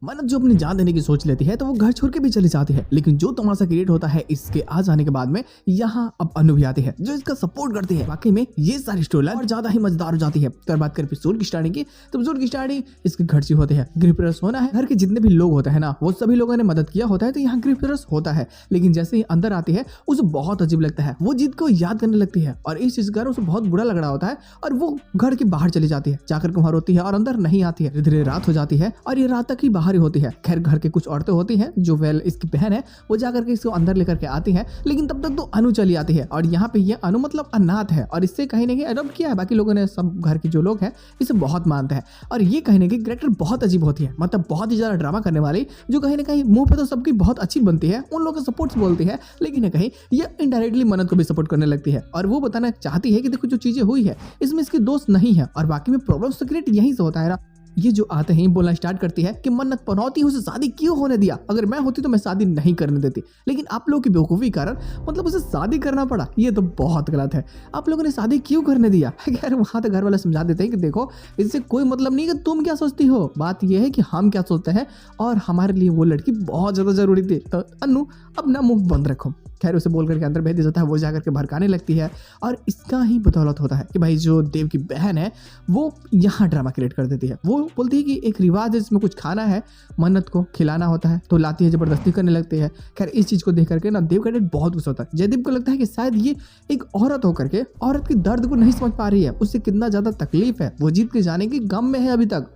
मन्नत जो अपनी जान देने की सोच लेती है तो वो घर छोड़ के भी चली जाती है, लेकिन जो तमाशा क्रिएट होता है इसके आ जाने के बाद में यहाँ अब अनु भी आती है जो इसका सपोर्ट करती है। वाकई में ये सारी स्टोरी और ज्यादा ही मजेदार हो जाती है। तो बात करें एपिसोड की स्टार्टिंग की, तो एपिसोड की स्टार्टिंग इसके घर से होते हैं। गृह प्रवेश होना है, घर के जितने भी लोग होते हैं ना वो सभी लोगों ने मदद किया होता है, तो यहाँ गृह प्रवेश होता है। लेकिन जैसे ही अंदर आती है उसे बहुत अजीब लगता है, वो जीत को याद करने लगती है और इस चीज का उसे बहुत बुरा लग रहा होता है और वो घर के बाहर चली जाती है, जाकर के वहां रोती है और अंदर नहीं आती है। धीरे धीरे रात हो जाती है और ये रात तक ही बाहर ही होती है। खैर घर के कुछ औरतें होती हैं जो इसकी बहन है, वो जाकर के इसको अंदर लेकर के आती है, लेकिन तब तक तो अनु चली आती है और यहाँ पे ये अनु मतलब अनाथ है और इससे कहीं ना कहीं अडॉप्ट किया है। बाकी लोगों ने, सब घर के जो लोग हैं इसे बहुत मानते हैं और ये कहीं ना कहीं कैरेक्टर बहुत अजीब होती है, मतलब बहुत ही ज्यादा ड्रामा करने वाली, जो कहीं ना कहीं मुंह पे तो सबकी बहुत अच्छी बनती है, उन लोगों का सपोर्ट बोलती है, लेकिन कहीं ये इनडायरेक्टली मन्नत को भी सपोर्ट करने लगती है और वो बताना चाहती है कि देखो जो चीजें हुई है इसमें इसके दोस्त नहीं है और बाकी में प्रॉब्लम्स तो क्रिएट यहीं से होता है ना। ये जो आते हैं बोलना स्टार्ट करती है कि मन्नत पनौती उसे शादी क्यों होने दिया, अगर मैं होती तो मैं शादी नहीं करने देती, लेकिन आप लोगों की बेवकूफ़ी कारण मतलब उसे शादी करना पड़ा, ये तो बहुत गलत है, आप लोगों ने शादी क्यों करने दिया। खैर वहाँ तो घर वाले समझा देते हैं कि देखो इससे कोई मतलब नहीं कि तुम क्या सोचती हो, बात यह है कि हम क्या सोचते हैं और हमारे लिए वो लड़की बहुत ज़्यादा जरूरी थी। तो अनु अपना मुंह बंद रखो। खैर उसे बोल करके अंदर भेज दिया जाता है, वो जाकर के भड़काने लगती है और इसका ही बदौलत होता है कि भाई जो देव की बहन है वो यहाँ ड्रामा क्रिएट कर देती है। वो बोलती है कि एक रिवाज है जिसमें कुछ खाना है, मन्नत को खिलाना होता है, तो लाती है, जबरदस्ती करने लगती है। खैर इस चीज़ को देख करके ना देव का डेट बहुत गुस्सा होता है। जयदीप को लगता है कि शायद ये एक औरत होकर के औरत के दर्द को नहीं समझ पा रही है, उससे कितना ज़्यादा तकलीफ है, वो जीत के जाने के गम में है अभी तक,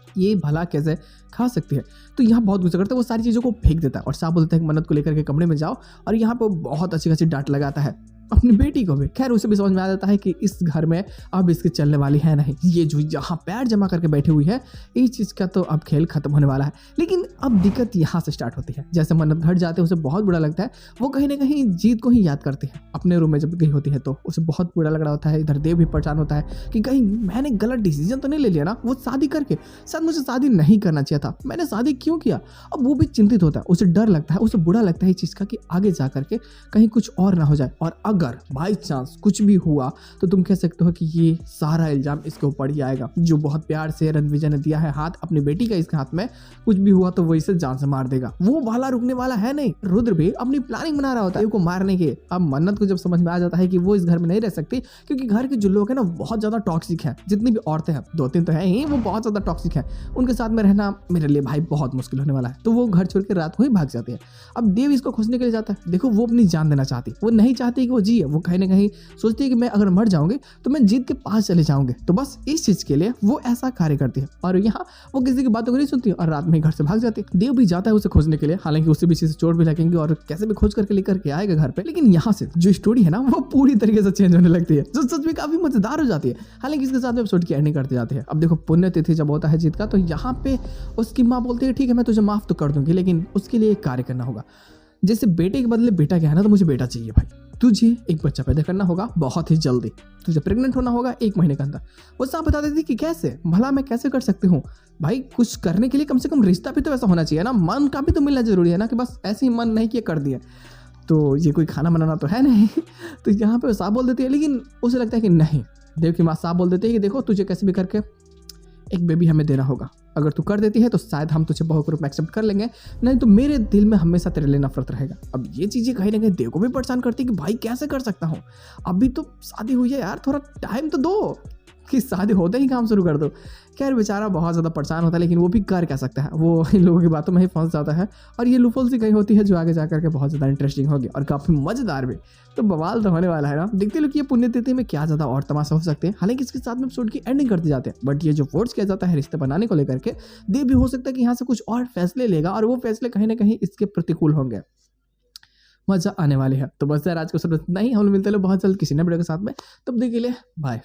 ये भला कैसे खा सकती है। तो यहाँ बहुत गुस्सा करता है, वो सारी चीज़ों को फेंक देता है और साफ बोलता है कि मन्नत को लेकर के कमरे में जाओ और यहाँ पे बहुत अच्छी खासी डांट लगाता है अपनी बेटी को भी। खैर उसे भी समझ में आ जाता है कि इस घर में अब इसके चलने वाली है नहीं, ये जो यहाँ पैर जमा करके बैठी हुई है इस चीज़ का तो अब खेल खत्म होने वाला है। लेकिन अब दिक्कत यहाँ से स्टार्ट होती है। जैसे मन्नत घर जाते हैं उसे बहुत बुरा लगता है, वो कहीं ना कहीं जीत को ही याद करती है। अपने रूम में जब गई होती है तो उसे बहुत बुरा लग रहा होता है। इधर देव भी परेशान होता है कि कहीं मैंने गलत डिसीजन तो नहीं ले लिया ना, वो शादी करके शायद मुझे शादी नहीं करना चाहिए था, मैंने शादी क्यों किया। अब वो भी चिंतित होता है, उसे डर लगता है, उसे बुरा लगता है इस चीज़ का कि आगे जा करके कहीं कुछ और ना हो जाए और अगर बाई चांस कुछ भी हुआ तो तुम कह सकते हो कि ये सारा इल्जाम इसके ऊपर ही आएगा, जो बहुत प्यार से रणविजय ने दिया है हाथ अपनी बेटी का इसके हाथ में, कुछ भी हुआ तो वो इसे जान से मार देगा। वो भाला रुकने वाला है नहीं। रुद्र भी अपनी प्लानिंग बना रहा होता है को मारने की। अब मन्नत को जब समझ में आ जाता है कि वो इस घर में नहीं रह सकती क्योंकि घर के जो लोग हैं ना बहुत ज्यादा टॉक्सिक हैं, जितनी भी औरतें हैं, 2-3 तो है ही, वो बहुत ज्यादा टॉक्सिक हैं, उनके साथ में रहना मेरे लिए भाई बहुत मुश्किल होने वाला है। तो वो घर छोड़ के रात को ही भाग जाती है। अब देव इसको खोजने के लिए जाता है। देखो वो अपनी जान देना चाहती, वो नहीं चाहती कि वो जिए, वो कहीं ना कहीं सोचती है कि मैं अगर मर जाऊंगी तो मैं जीत के पास चले जाऊंगे, तो बस इस चीज के लिए वो ऐसा कार्य करती है और यहाँ वो किसी की बातों को नहीं सुनती और रात में घर से भाग जाती है। देव भी जाता है उसे खोजने के लिए, हालांकि उसे भी चीज चोट भी लगेंगे और कैसे भी खोज करके लेकर के आएगा घर पे। लेकिन यहाँ से जो स्टोरी है ना वो पूरी तरीके से चेंज होने लगती है, जो सच में काफी मजेदार हो जाती है। हालांकि इसके साथ में एपिसोड की एंडिंग करते जाते हैं। अब देखो पुण्यतिथि जब होता है जीत का, तो यहाँ पे उसकी माँ बोलती है ठीक है मैं तुझे माफ तो कर दूंगी, लेकिन उसके लिए एक कार्य करना होगा। जैसे बेटे के बदले बेटा क्या है ना, तो मुझे बेटा चाहिए भाई, तुझे एक बच्चा पैदा करना होगा बहुत ही जल्दी, तुझे प्रेग्नेंट होना होगा 1 महीने के अंदर। वो साहब बता देती कि कैसे, भला मैं कैसे कर सकती हूँ भाई, कुछ करने के लिए कम से कम रिश्ता भी तो वैसा होना चाहिए ना, मन का भी तो मिलना जरूरी है ना, कि बस ऐसे ही मन नहीं किया कर दिया, तो ये कोई खाना बनाना तो है नहीं। तो यहाँ पे वो साहब बोल देती है, लेकिन उसे लगता है कि नहीं। देव की माँ साहब बोल देती है कि देखो तुझे कैसे भी करके एक बेबी हमें देना होगा, अगर तू कर देती है तो शायद हम तुझे बहू के रूप में एक्सेप्ट कर लेंगे, नहीं तो मेरे दिल में हमेशा तेरे लिए नफरत रहेगा। अब ये चीज़ें कहीं ना कहीं देव को भी परेशान करती है कि भाई कैसे कर सकता हूँ, अभी तो शादी हुई है यार, थोड़ा टाइम तो दो कि शादी होते ही काम शुरू कर दो। खैर बेचारा बहुत ज़्यादा परेशान होता है, लेकिन वो भी कर क्या सकता है, वो इन लोगों की बातों में ही फंस जाता है और ये लूफल सी कहीं होती है जो आगे जाकर के बहुत ज़्यादा इंटरेस्टिंग होगी और काफ़ी मज़ेदार भी। तो बवाल तो होने वाला है ना, देखते लोग ये पुण्यतिथि में क्या ज़्यादा और तमाशा हो सकते हैं। हालांकि इसके साथ में एपिसोड की एंडिंग करते जाते हैं, बट ये जो फोर्स किया जाता है रिश्ते बनाने को लेकर के, देव भी हो सकता है कि यहाँ से कुछ और फैसले लेगा और वो फैसले कहीं ना कहीं इसके प्रतिकूल होंगे। मजा आने वाली है। तो बस यार आज को सब इतना ही, हम मिलते हैं बहुत जल्द किसी नए वीडियो के साथ में, तब तक के लिए बाय।